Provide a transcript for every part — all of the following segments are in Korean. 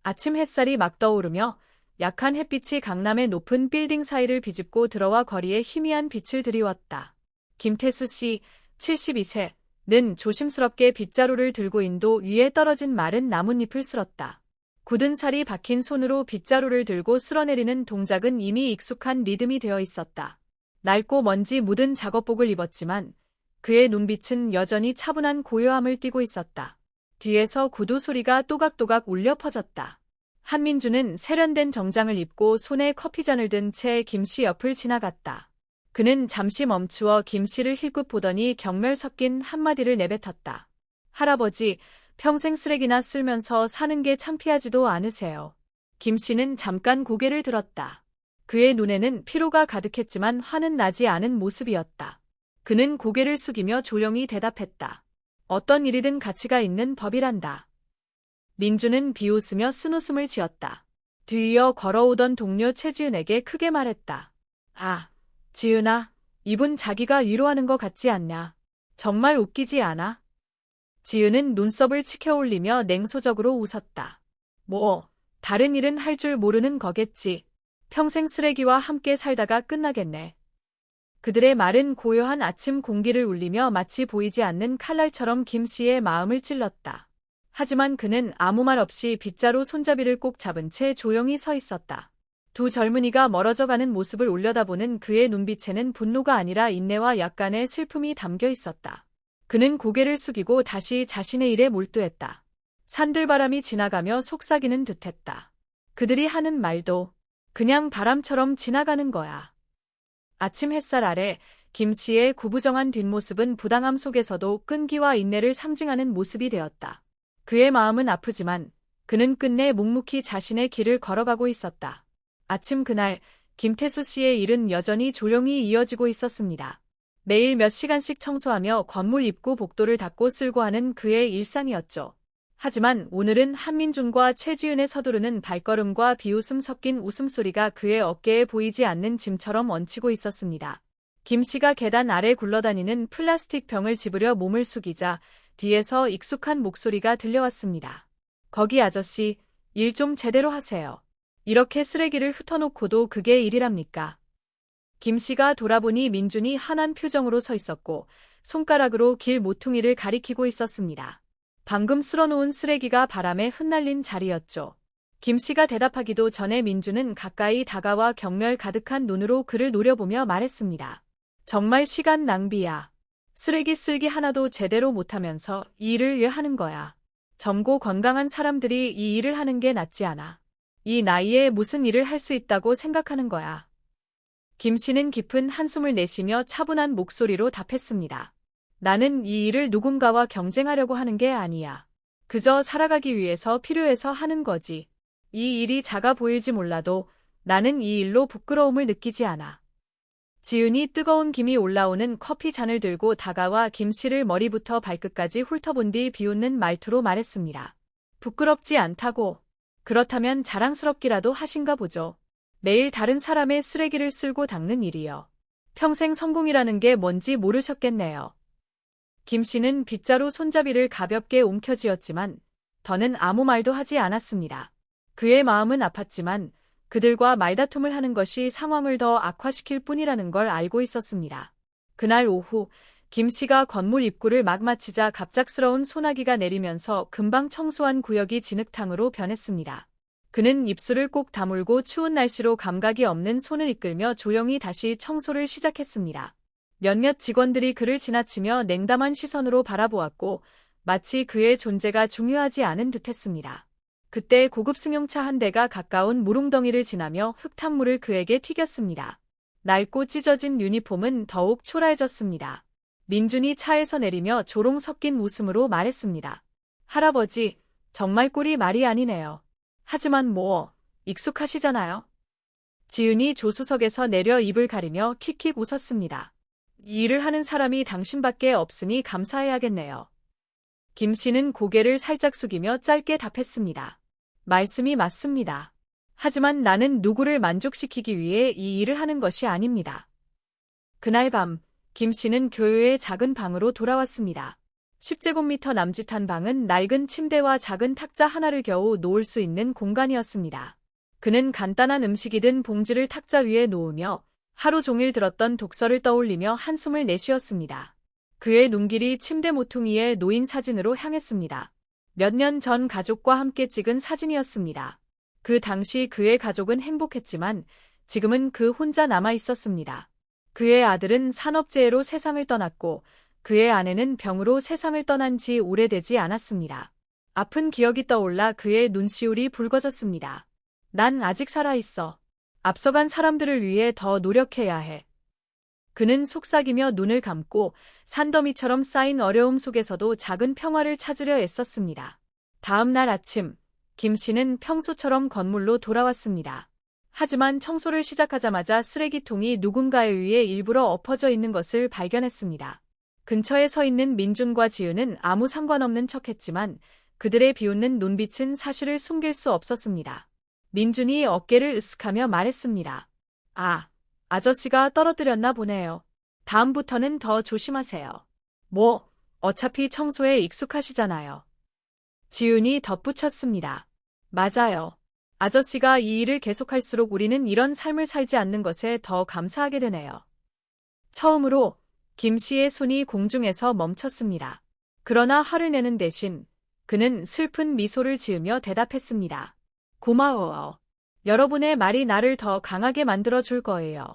아침 햇살이 막 떠오르며 약한 햇빛이 강남의 높은 빌딩 사이를 비집고 들어와 거리에 희미한 빛을 드리웠다. 김태수 씨, 72세는 조심스럽게 빗자루를 들고 인도 위에 떨어진 마른 나뭇잎을 쓸었다. 굳은 살이 박힌 손으로 빗자루를 들고 쓸어내리는 동작은 이미 익숙한 리듬이 되어 있었다. 낡고 먼지 묻은 작업복을 입었지만 그의 눈빛은 여전히 차분한 고요함을 띠고 있었다. 뒤에서 구두 소리가 또각또각 울려 퍼졌다. 한민주는 세련된 정장을 입고 손에 커피잔을 든 채 김씨 옆을 지나갔다. 그는 잠시 멈추어 김씨를 힐끗 보더니 경멸 섞인 한마디를 내뱉었다. 할아버지, 평생 쓰레기나 쓸면서 사는 게 창피하지도 않으세요. 김씨는 잠깐 고개를 들었다. 그의 눈에는 피로가 가득했지만 화는 나지 않은 모습이었다. 그는 고개를 숙이며 조용히 대답했다. 어떤 일이든 가치가 있는 법이란다. 민주는 비웃으며 쓴웃음을 지었다. 뒤이어 걸어오던 동료 최지은에게 크게 말했다. 아, 지은아, 이분 자기가 위로하는 것 같지 않냐. 정말 웃기지 않아? 지은은 눈썹을 치켜올리며 냉소적으로 웃었다. 뭐, 다른 일은 할 줄 모르는 거겠지. 평생 쓰레기와 함께 살다가 끝나겠네. 그들의 말은 고요한 아침 공기를 울리며 마치 보이지 않는 칼날처럼 김씨의 마음을 찔렀다. 하지만 그는 아무 말 없이 빗자루 손잡이를 꼭 잡은 채 조용히 서 있었다. 두 젊은이가 멀어져가는 모습을 올려다보는 그의 눈빛에는 분노가 아니라 인내와 약간의 슬픔이 담겨 있었다. 그는 고개를 숙이고 다시 자신의 일에 몰두했다. 산들바람이 지나가며 속삭이는 듯했다. 그들이 하는 말도 그냥 바람처럼 지나가는 거야. 아침 햇살 아래 김씨의 구부정한 뒷모습은 부당함 속에서도 끈기와 인내를 상징하는 모습이 되었다. 그의 마음은 아프지만 그는 끝내 묵묵히 자신의 길을 걸어가고 있었다. 아침 그날 김태수 씨의 일은 여전히 조용히 이어지고 있었습니다. 매일 몇 시간씩 청소하며 건물 입구 복도를 닦고 쓸고 하는 그의 일상이었죠. 하지만 오늘은 한민준과 최지은의 서두르는 발걸음과 비웃음 섞인 웃음소리가 그의 어깨에 보이지 않는 짐처럼 얹히고 있었습니다. 김 씨가 계단 아래 굴러다니는 플라스틱 병을 집으려 몸을 숙이자 뒤에서 익숙한 목소리가 들려왔습니다. 거기 아저씨, 일 좀 제대로 하세요. 이렇게 쓰레기를 흩어놓고도 그게 일이랍니까? 김 씨가 돌아보니 민준이 환한 표정으로 서 있었고 손가락으로 길 모퉁이를 가리키고 있었습니다. 방금 쓸어놓은 쓰레기가 바람에 흩날린 자리였죠. 김 씨가 대답하기도 전에 민준은 가까이 다가와 경멸 가득한 눈으로 그를 노려보며 말했습니다. 정말 시간 낭비야. 쓰레기 쓸기 하나도 제대로 못하면서 이 일을 왜 하는 거야. 젊고 건강한 사람들이 이 일을 하는 게 낫지 않아. 이 나이에 무슨 일을 할 수 있다고 생각하는 거야. 김 씨는 깊은 한숨을 내쉬며 차분한 목소리로 답했습니다. 나는 이 일을 누군가와 경쟁하려고 하는 게 아니야. 그저 살아가기 위해서 필요해서 하는 거지. 이 일이 작아 보일지 몰라도 나는 이 일로 부끄러움을 느끼지 않아. 지은이 뜨거운 김이 올라오는 커피 잔을 들고 다가와 김 씨를 머리부터 발끝까지 훑어본 뒤 비웃는 말투로 말했습니다. 부끄럽지 않다고. 그렇다면 자랑스럽기라도 하신가 보죠. 매일 다른 사람의 쓰레기를 쓸고 닦는 일이요. 평생 성공이라는 게 뭔지 모르셨겠네요. 김 씨는 빗자루 손잡이를 가볍게 움켜쥐었지만 더는 아무 말도 하지 않았습니다. 그의 마음은 아팠지만 그들과 말다툼을 하는 것이 상황을 더 악화시킬 뿐이라는 걸 알고 있었습니다. 그날 오후 김 씨가 건물 입구를 막 마치자 갑작스러운 소나기가 내리면서 금방 청소한 구역이 진흙탕으로 변했습니다. 그는 입술을 꼭 다물고 추운 날씨로 감각이 없는 손을 이끌며 조용히 다시 청소를 시작했습니다. 몇몇 직원들이 그를 지나치며 냉담한 시선으로 바라보았고 마치 그의 존재가 중요하지 않은 듯했습니다. 그때 고급 승용차 한 대가 가까운 물웅덩이를 지나며 흙탕물을 그에게 튀겼습니다. 낡고 찢어진 유니폼은 더욱 초라해졌습니다. 민준이 차에서 내리며 조롱 섞인 웃음으로 말했습니다. 할아버지, 정말 꼴이 말이 아니네요. 하지만 뭐, 익숙하시잖아요. 지은이 조수석에서 내려 입을 가리며 킥킥 웃었습니다. 이 일을 하는 사람이 당신밖에 없으니 감사해야겠네요. 김 씨는 고개를 살짝 숙이며 짧게 답했습니다. 말씀이 맞습니다. 하지만 나는 누구를 만족시키기 위해 이 일을 하는 것이 아닙니다. 그날 밤, 김 씨는 교회의 작은 방으로 돌아왔습니다. 10제곱미터 남짓한 방은 낡은 침대와 작은 탁자 하나를 겨우 놓을 수 있는 공간이었습니다. 그는 간단한 음식이 든 봉지를 탁자 위에 놓으며 하루 종일 들었던 독서를 떠올리며 한숨을 내쉬었습니다. 그의 눈길이 침대 모퉁이에 놓인 사진으로 향했습니다. 몇 년 전 가족과 함께 찍은 사진이었습니다. 그 당시 그의 가족은 행복했지만 지금은 그 혼자 남아 있었습니다. 그의 아들은 산업재해로 세상을 떠났고 그의 아내는 병으로 세상을 떠난 지 오래되지 않았습니다. 아픈 기억이 떠올라 그의 눈시울이 붉어졌습니다. 난 아직 살아있어. 앞서간 사람들을 위해 더 노력해야 해. 그는 속삭이며 눈을 감고 산더미처럼 쌓인 어려움 속에서도 작은 평화를 찾으려 애썼습니다. 다음 날 아침, 김 씨는 평소처럼 건물로 돌아왔습니다. 하지만 청소를 시작하자마자 쓰레기통이 누군가에 의해 일부러 엎어져 있는 것을 발견했습니다. 근처에 서 있는 민준과 지은은 아무 상관없는 척했지만 그들의 비웃는 눈빛은 사실을 숨길 수 없었습니다. 민준이 어깨를 으쓱하며 말했습니다. 아저씨가 떨어뜨렸나 보네요. 다음부터는 더 조심하세요. 어차피 청소에 익숙하시잖아요. 지은이 덧붙였습니다. 맞아요. 아저씨가 이 일을 계속할수록 우리는 이런 삶을 살지 않는 것에 더 감사하게 되네요. 처음으로 김 씨의 손이 공중에서 멈췄습니다. 그러나 화를 내는 대신 그는 슬픈 미소를 지으며 대답했습니다. 고마워요. 여러분의 말이 나를 더 강하게 만들어줄 거예요.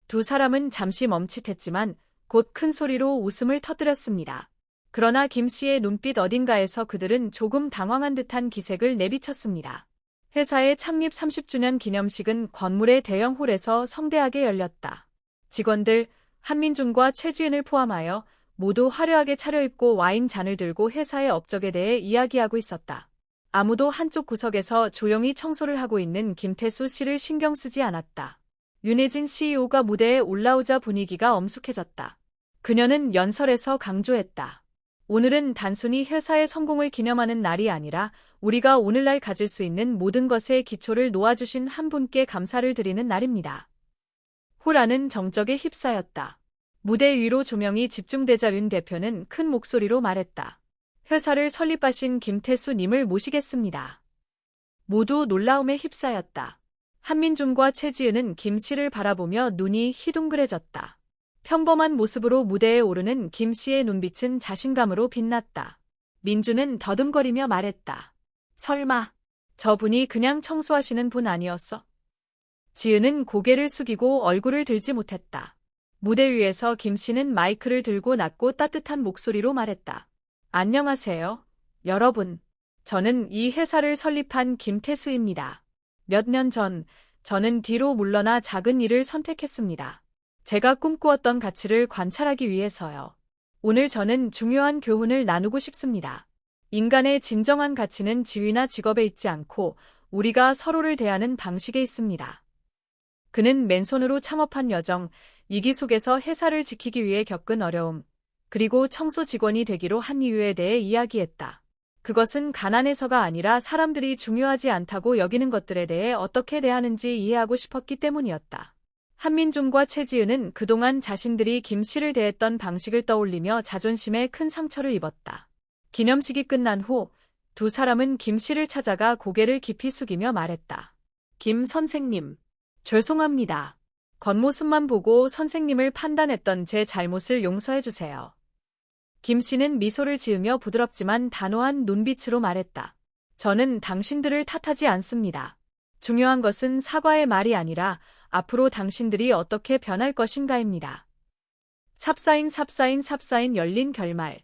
두 사람은 잠시 멈칫했지만 곧 큰 소리로 웃음을 터뜨렸습니다. 그러나 김 씨의 눈빛 어딘가에서 그들은 조금 당황한 듯한 기색을 내비쳤습니다. 회사의 창립 30주년 기념식은 건물의 대형 홀에서 성대하게 열렸다. 직원들, 한민준과 최지은을 포함하여 모두 화려하게 차려입고 와인 잔을 들고 회사의 업적에 대해 이야기하고 있었다. 아무도 한쪽 구석에서 조용히 청소를 하고 있는 김태수 씨를 신경 쓰지 않았다. 윤혜진 CEO가 무대에 올라오자 분위기가 엄숙해졌다. 그녀는 연설에서 강조했다. 오늘은 단순히 회사의 성공을 기념하는 날이 아니라 우리가 오늘날 가질 수 있는 모든 것의 기초를 놓아주신 한 분께 감사를 드리는 날입니다. 홀 안은 정적에 휩싸였다. 무대 위로 조명이 집중되자 윤 대표는 큰 목소리로 말했다. 회사를 설립하신 김태수 님을 모시겠습니다. 모두 놀라움에 휩싸였다. 한민준과 최지은은 김 씨를 바라보며 눈이 희둥그레졌다. 평범한 모습으로 무대에 오르는 김 씨의 눈빛은 자신감으로 빛났다. 민준은 더듬거리며 말했다. 설마, 저분이 그냥 청소하시는 분 아니었어? 지은은 고개를 숙이고 얼굴을 들지 못했다. 무대 위에서 김 씨는 마이크를 들고 낮고 따뜻한 목소리로 말했다. 안녕하세요, 여러분. 저는 이 회사를 설립한 김태수입니다. 몇 년 전, 저는 뒤로 물러나 작은 일을 선택했습니다. 제가 꿈꾸었던 가치를 관찰하기 위해서요. 오늘 저는 중요한 교훈을 나누고 싶습니다. 인간의 진정한 가치는 지위나 직업에 있지 않고 우리가 서로를 대하는 방식에 있습니다. 그는 맨손으로 창업한 여정, 이기 속에서 회사를 지키기 위해 겪은 어려움, 그리고 청소 직원이 되기로 한 이유에 대해 이야기했다. 그것은 가난해서가 아니라 사람들이 중요하지 않다고 여기는 것들에 대해 어떻게 대하는지 이해하고 싶었기 때문이었다. 한민준과 최지은은 그동안 자신들이 김 씨를 대했던 방식을 떠올리며 자존심에 큰 상처를 입었다. 기념식이 끝난 후 두 사람은 김 씨를 찾아가 고개를 깊이 숙이며 말했다. 김 선생님, 죄송합니다. 겉모습만 보고 선생님을 판단했던 제 잘못을 용서해 주세요. 김 씨는 미소를 지으며 부드럽지만 단호한 눈빛으로 말했다. 저는 당신들을 탓하지 않습니다. 중요한 것은 사과의 말이 아니라 앞으로 당신들이 어떻게 변할 것인가입니다. 삽사인 열린 결말.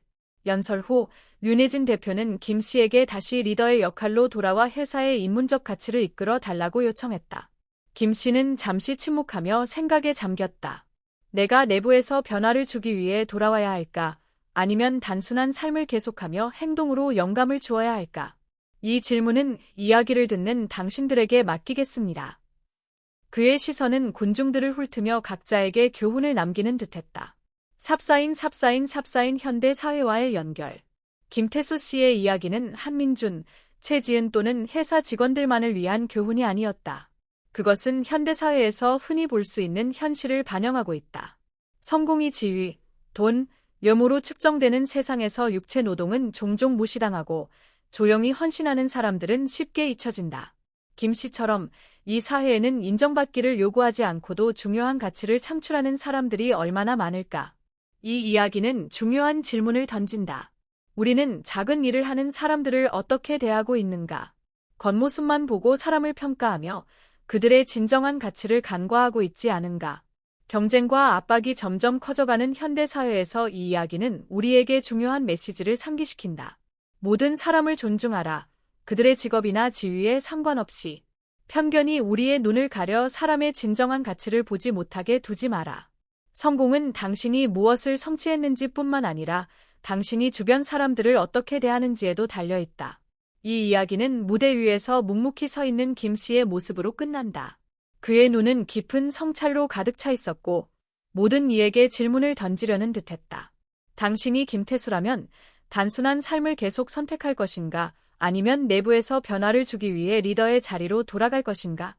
연설 후 윤혜진 대표는 김 씨에게 다시 리더의 역할로 돌아와 회사의 인문적 가치를 이끌어 달라고 요청했다. 김 씨는 잠시 침묵하며 생각에 잠겼다. 내가 내부에서 변화를 주기 위해 돌아와야 할까? 아니면 단순한 삶을 계속하며 행동으로 영감을 주어야 할까? 이 질문은 이야기를 듣는 당신들에게 맡기겠습니다. 그의 시선은 군중들을 훑으며 각자에게 교훈을 남기는 듯했다. 삽사인 현대 사회와의 연결. 김태수 씨의 이야기는 한민준, 최지은 또는 회사 직원들만을 위한 교훈이 아니었다. 그것은 현대사회에서 흔히 볼 수 있는 현실을 반영하고 있다. 성공이 지위, 돈, 염으로 측정되는 세상에서 육체 노동은 종종 무시당하고 조용히 헌신하는 사람들은 쉽게 잊혀진다. 김 씨처럼 이 사회에는 인정받기를 요구하지 않고도 중요한 가치를 창출하는 사람들이 얼마나 많을까? 이 이야기는 중요한 질문을 던진다. 우리는 작은 일을 하는 사람들을 어떻게 대하고 있는가? 겉모습만 보고 사람을 평가하며 그들의 진정한 가치를 간과하고 있지 않은가? 경쟁과 압박이 점점 커져가는 현대 사회에서 이 이야기는 우리에게 중요한 메시지를 상기시킨다. 모든 사람을 존중하라. 그들의 직업이나 지위에 상관없이. 편견이 우리의 눈을 가려 사람의 진정한 가치를 보지 못하게 두지 마라. 성공은 당신이 무엇을 성취했는지 뿐만 아니라 당신이 주변 사람들을 어떻게 대하는지에도 달려있다. 이 이야기는 무대 위에서 묵묵히 서 있는 김 씨의 모습으로 끝난다. 그의 눈은 깊은 성찰로 가득 차 있었고 모든 이에게 질문을 던지려는 듯했다. 당신이 김태수라면 단순한 삶을 계속 선택할 것인가? 아니면 내부에서 변화를 주기 위해 리더의 자리로 돌아갈 것인가?